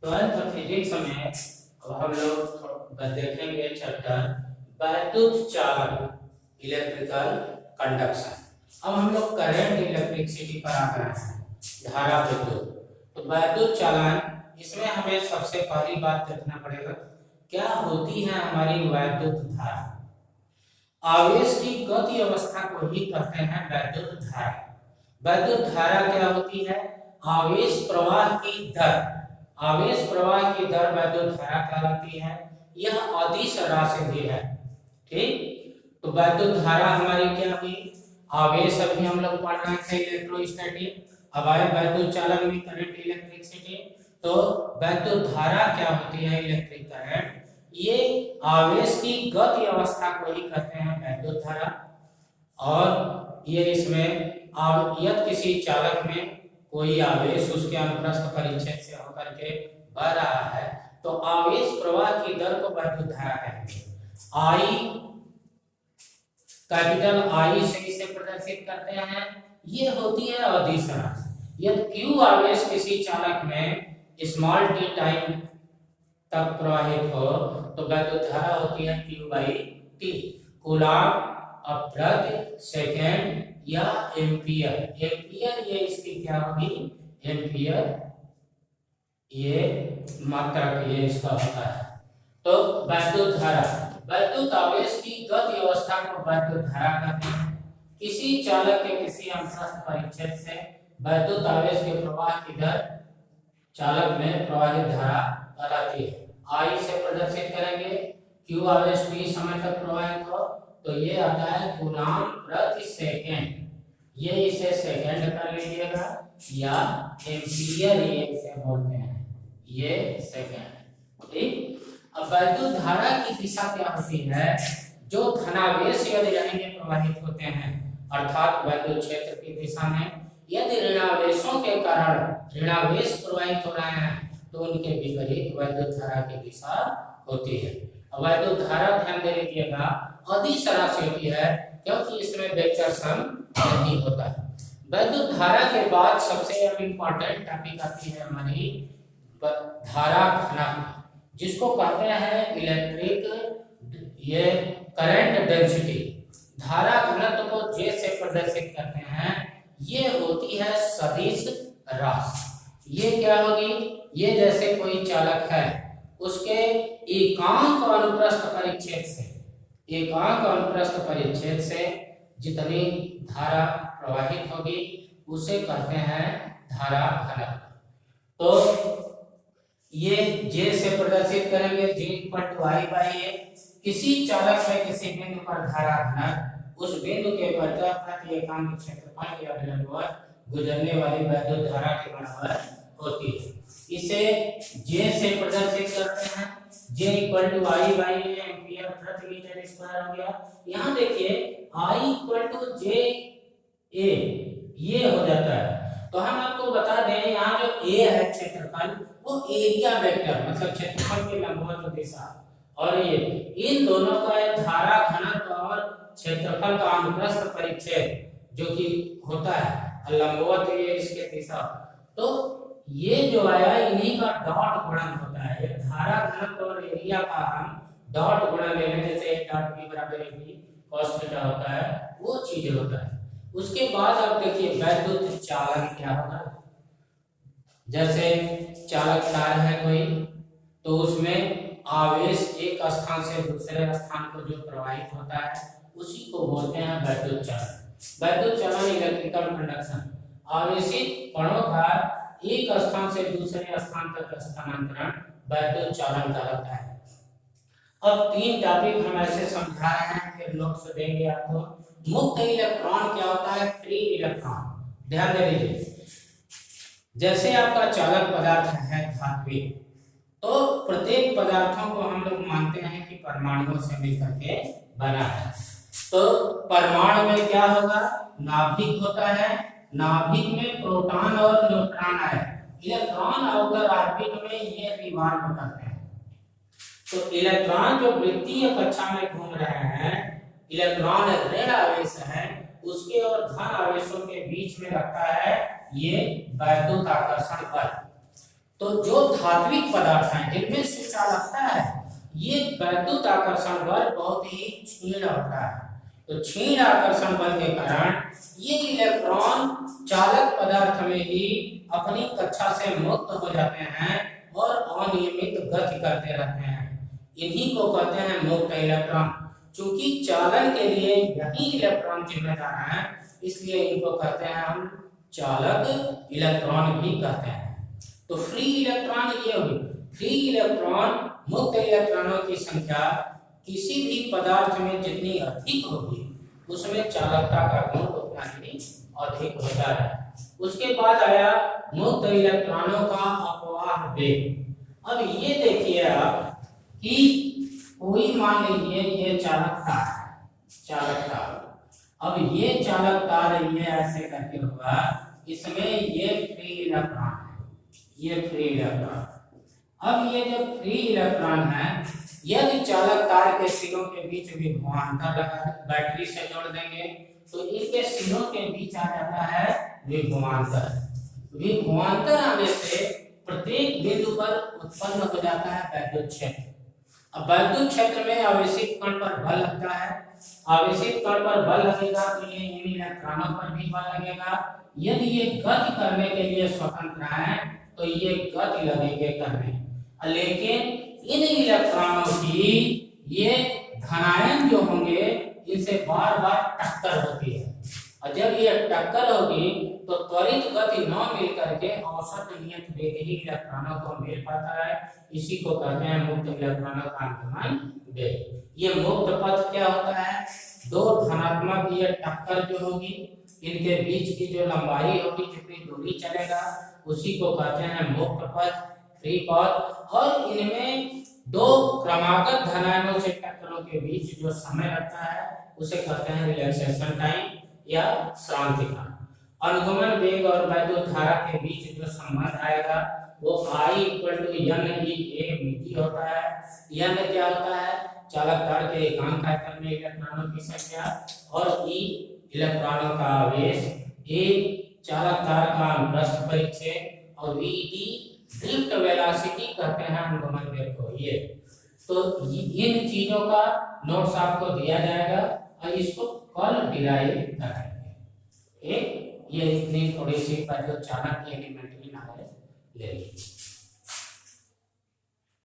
Twelfth physics में अब हम लोग देखेंगे चैप्टर वैद्युत चालन इलेक्ट्रिकल कंडक्शन। अब हम लोग करंट इलेक्ट्रिसिटी पर आ गए हैं, धारा विद्युत। तो वैद्युत चालन, इसमें हमें सबसे पहली बात देखना पड़ेगा क्या होती है हमारी वैद्युत धारा। आवेश की गति अवस्था को ही कहते हैं वैद्युत धारा। वैद्युत धारा क्या होती है? आवेश प्रवाह की दर। आवेश प्रवाह की दर वैद्युत धारा कहलाती है। यह अदिश राशि है। ठीक, तो वैद्युत धारा हमारी क्या हुई? आवेश अभी हम लोग पढ़ रहे थे इलेक्ट्रोस्टैटिक, अब आए वैद्युत चालन में करंट इलेक्ट्रिसिटी। तो वैद्युत धारा क्या होती है? Electric current. ये आवेश की गति अवस्था को ही कहते हैं वैद्युत धारा। और ये इसमें यदि किसी चालक में कोई आवेश उसके अनुप्रस्थ परिच्छेद से होकर के बह रहा है तो आवेश प्रवाह की दर को वैद्युत धारा कहेंगे। आई, कैपिटल आई से इसे प्रदर्शित करते हैं। ये होती है अदिश राशि। यदि क्यू आवेश किसी चालक में स्मॉल टी टाइम तक प्रवाहित हो तो वैद्युत धारा होती है Q बाई टी। कूलॉम प्रति सेकेंड या एम्पियर। एम्पियर ये इसकी क्या होगी? एम्पियर ये मात्रक ये इसका होता है। तो वैद्युत धारा, वैद्युत आवेश की गति अवस्था को वैद्युत धारा कहते हैं। किसी चालक के किसी अनुप्रस्थ परिच्छेद से वैद्युत आवेश के प्रवाह की दर चालक में प्रवाहित धारा कहलाती है। आई से प्रदर्शित करेंगे। क्यू आवेश टी समय तक प्रवाहित हो तो ये आता है कूलॉम प्रति सेकेंड। ये इसे सेकेंड कर लीजिएगा या एम्पियर ये इसे बोलते हैं, ये सेकेंड। ठीक, अब वैद्युत धारा की दिशा क्या होती है? जो धनावेश यदि रहेंगे प्रवाहित होते हैं, अर्थात वैद्युत क्षेत्र की दिशा में यदि ऋणावेशों के कारण ऋणावेश प्रवाहित हो रहे हैं तो उनके विपरीत वैद्युत धारा की दिशा होती है। वैद्युत धारा ध्यान दे लीजिएगा अदिश राशि होती है क्योंकि इसमें वेक्टर सम नहीं होता है। वैद्युत धारा के बाद सबसे इम्पोर्टेंट टॉपिक आती है हमारी धारा घनत्व, जिसको कहते हैं इलेक्ट्रिक ये करंट डेंसिटी। धारा घनत्व को J से प्रदर्शित करते हैं। ये होती है सदिश राशि। ये क्या होगी? ये जैसे कोई चालक है, उसके एकांक अनुप्रस्थ परिच्छेद से, एकांक अनुप्रस्थ परिच्छेद से जितनी धारा प्रवाहित होगी उसे कहते हैं धारा घनत्व। तो ये J से प्रदर्शित करेंगे, J equal to I by A। किसी चालक में किसी बिंदु पर धारा घनत्व उस बिंदु के प्रति एकांक क्षेत्रफल या लंबवत गुजरने वाली वैद्युत धारा के बराबर होती है। इसे J से प्रदर्शित करते हैं। J equal to I by A ampere प्रति मीटर स्क्वायर हो गया। यहाँ देखिए I equal to J A ये हो जाता है। तो हम आपको बता दें यहाँ जो A है क्षेत्रफल, वो एरिया वेक्टर मतलब क्षेत्रफल के लंबवत दिशा, और ये इन दोनों का धारा घनत्व और क्षेत्रफल का अनुप्रस्थ परिच्छेद जो कि होता है लंबवत ये इसके दिशा। तो ये जो आया इन्हीं का डॉट गुणन होता है। एक धारा घनत्व और एरिया का हम डॉट गुणन ले लें, जैसे एक डॉट b बराबर b cos थीटा होता है, वो चीज होता है। उसके बाद आप देखिए वैद्युत चालन क्या होगा। जैसे चालक तार है कोई, तो उसमें आवेश एक स्थान से दूसरे स्थान को जो प्रवाहित होता है उसी को बोलते हैं वैद्युत चालन। वैद्युत चालन इलेक्ट्रिकल कंडक्शन, आवेशित कणों का एक स्थान से दूसरे स्थान तक स्थानांतरण वैद्युत चालन कहलाता है। अब तीन टॉपिक हम ऐसे समझा रहे हैं, फिर नोट्स देंगे आपको। मुक्त इलेक्ट्रॉन क्या होता है? Free electron. ध्यान दे लीजिए, जैसे आपका चालक पदार्थ है धात्विक, तो प्रत्येक पदार्थों को हम लोग मानते हैं कि परमाणुओं से मिलकर के बना है। तो परमाणु में क्या होगा? नाभिक होता है। नाभिक में प्रोटॉन और न्यूट्रॉन है। इलेक्ट्रॉन आउटर ऑर्बिट में ये रिवॉल्व करते हैं। तो इलेक्ट्रॉन जो वृत्तीय कक्षा में घूम रहे हैं, इलेक्ट्रॉन ऋण आवेश है, उसके और धन आवेशों के बीच में लगता है ये वैद्युत आकर्षण बल। तो जो धात्विक पदार्थ हैं जिनमें सुचालकता है, ये वैद्युत आकर्षण बल बहुत ही क्षीण होता है। तो क्षीण आकर्षण बल के कारण ये इलेक्ट्रॉन चालक पदार्थ में ही अपनी कक्षा से मुक्त हो जाते हैं और अनियमित गति करते रहते हैं। इन्हीं को कहते हैं मुक्त इलेक्ट्रॉन। चूंकि चालन के लिए यही इलेक्ट्रॉन जिम्मेदार है, इसलिए इनको कहते हैं हम चालक इलेक्ट्रॉन भी कहते हैं। तो फ्री इलेक्ट्रॉन ये हुई। फ्री इलेक्ट्रॉन, मुक्त इलेक्ट्रॉनों की संख्या किसी भी पदार्थ में जितनी अधिक होगी उसमें चालकता का गुण उतना ही अधिक होता है। उसके बाद आया मुक्त इलेक्ट्रॉनों का अपवाह वेग। अब ये देखिए आप कि कोई मान लीजिए ये चालक तार है, चालक तार। अब ये चालक तार ये ऐसे करके होगा, इसमें ये फ्री इलेक्ट्रॉन है, ये फ्री इलेक्ट्रॉन। अब ये जो फ्री इलेक्ट्रॉन है, यदि चालक तार के सिरों के बीच विभवांतर लगा बैटरी से जोड़ देंगे तो इनके सिरों के बीच आ जाता है विभवांतर। विभवांतर आने से प्रत्येक बिंदु पर उत्पन्न हो जाता है वैद्युत क्षेत्र। अब वैद्युत क्षेत्र में आवेशित कण पर बल लगता है। आवेशित कण पर बल लगेगा तो ये इन इलेक्ट्रॉनों पर भी बल लगेगा। यदि ये गति करने के लिए स्वतंत्र है तो ये गति लगेंगे करने, लेकिन इन इलेक्ट्रॉनों की ये धनायन जो होंगे इनसे बार बार टक्कर होती है, और जब ये टक्कर होगी तो त्वरित गति न मिल करके औसत नियत वेग ही इलेक्ट्रॉनों को मिल पाता है। इसी को कहते हैं मुक्त इलेक्ट्रॉनों का अनुगमन वेग। ये मुक्त पथ क्या होता है? दो धनात्मक ये टक्कर जो होगी, इनके बीच की जो लंबाई होगी, जितनी दूरी चलेगा, उसी को कहते हैं मुक्त पथ, फ्री पथ। और इनमें दो क्रमागत धनायनों से टक्करों के बीच जो समय लगता है उसे कहते हैं रिलैक्सेशन टाइम या श्रांति काल। अनुगमन वेग और वैद्युत धारा के बीच जो संबंध आएगा वो I = NE मीटी होता है। यह में क्या होता है? चालक तार के एकांक आयतन में इलेक्ट्रॉनों की संख्या, और E इलेक्ट्रॉनों का आवेश, A चालक तार का अनुप्रस्थ परिक्षेप, और VD ड्रिफ्ट वेलोसिटी कहते हैं अनुगमन वेग को। ये तो इन चीजों का नोट्स आपको दिया जाएगा और इसको कल डिराइव करेंगे। ये इतनी थोड़ी सी जो चालक की एलिमेंट्री नॉलेज ले लीजिए।